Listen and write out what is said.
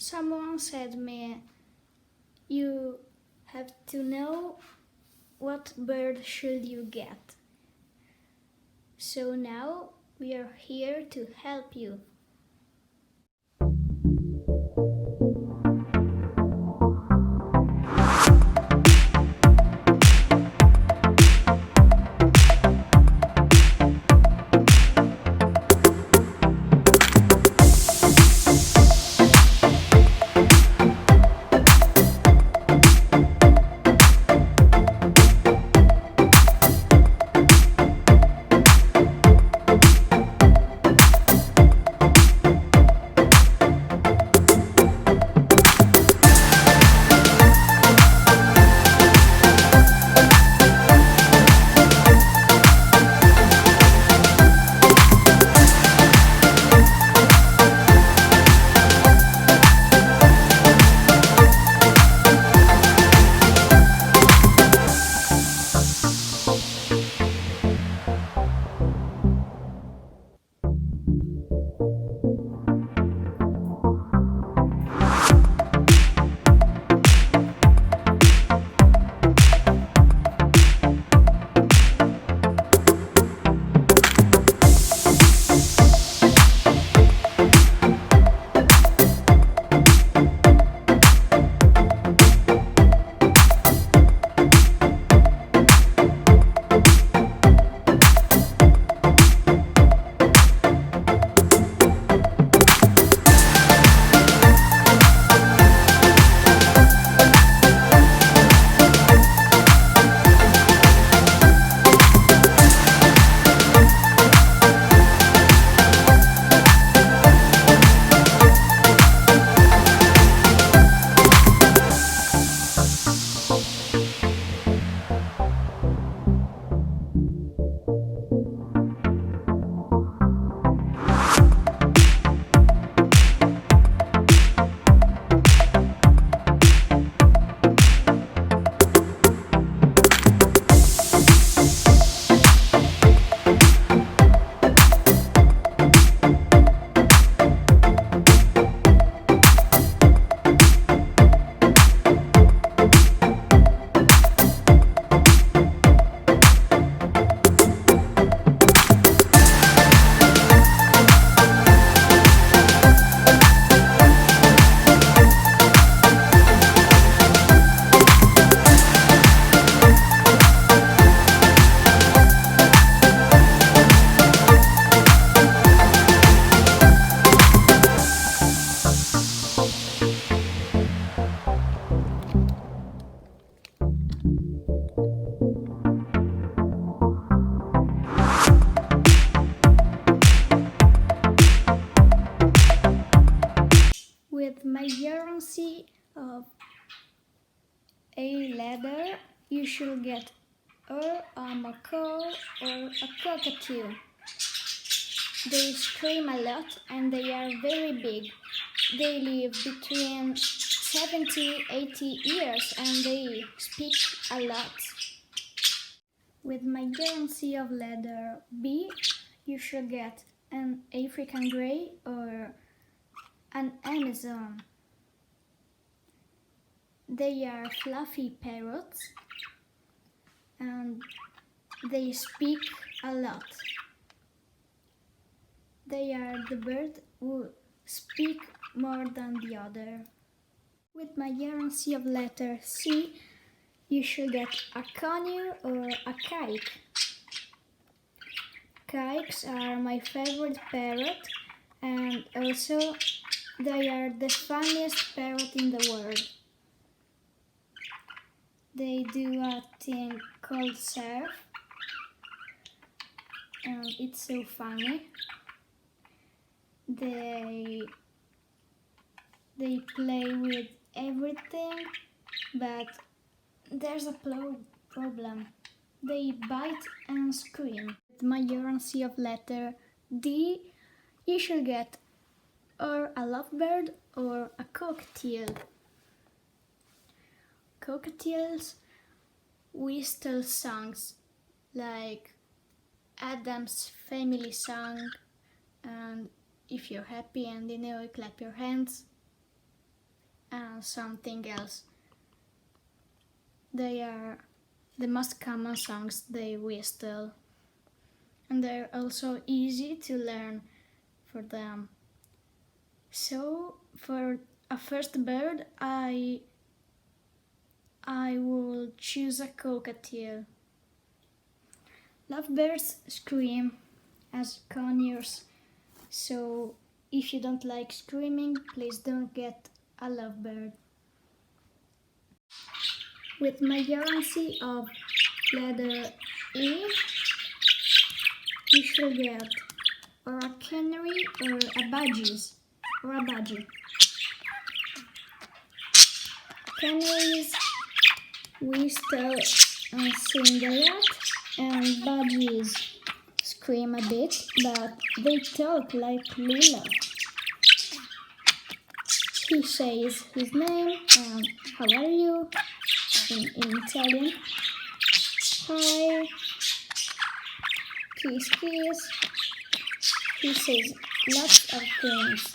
Someone said me, you have to know what bird should you get. So now we are here to help you. With my guarantee of a letter, you should get a macaw or a cockatoo. They scream a lot and they are very big. They live between 70-80 years and they speak a lot. With my guarantee of letter B, you should get an African grey or an Amazon. They are fluffy parrots and they speak a lot. They are the bird who speak more than the other. With my guarantee of letter C, you should get a conure or a caique. Caiques are my favorite parrot and also they are the funniest parrot in the world. They do a thing called surf and it's so funny. They play with everything, but there's a problem. They bite and scream. With my guarantee of letter D, you should get or a lovebird or a cockatiel. Cockatiels whistle songs like Adam's Family song and if you're happy and clap your hands. and something else. They are the most common songs they whistle, and they're also easy to learn for them. So for a first bird, I will choose a cockatiel. Lovebirds scream as conures, so if you don't like screaming, please don't get a lovebird. With majority of letter E, you should get or a canary or a budgie. Canaries whistle and sing a lot, and budgies scream a bit, but they talk like Lila. He says his name and how are you in Italian. Hi, kiss kiss. He says lots of things.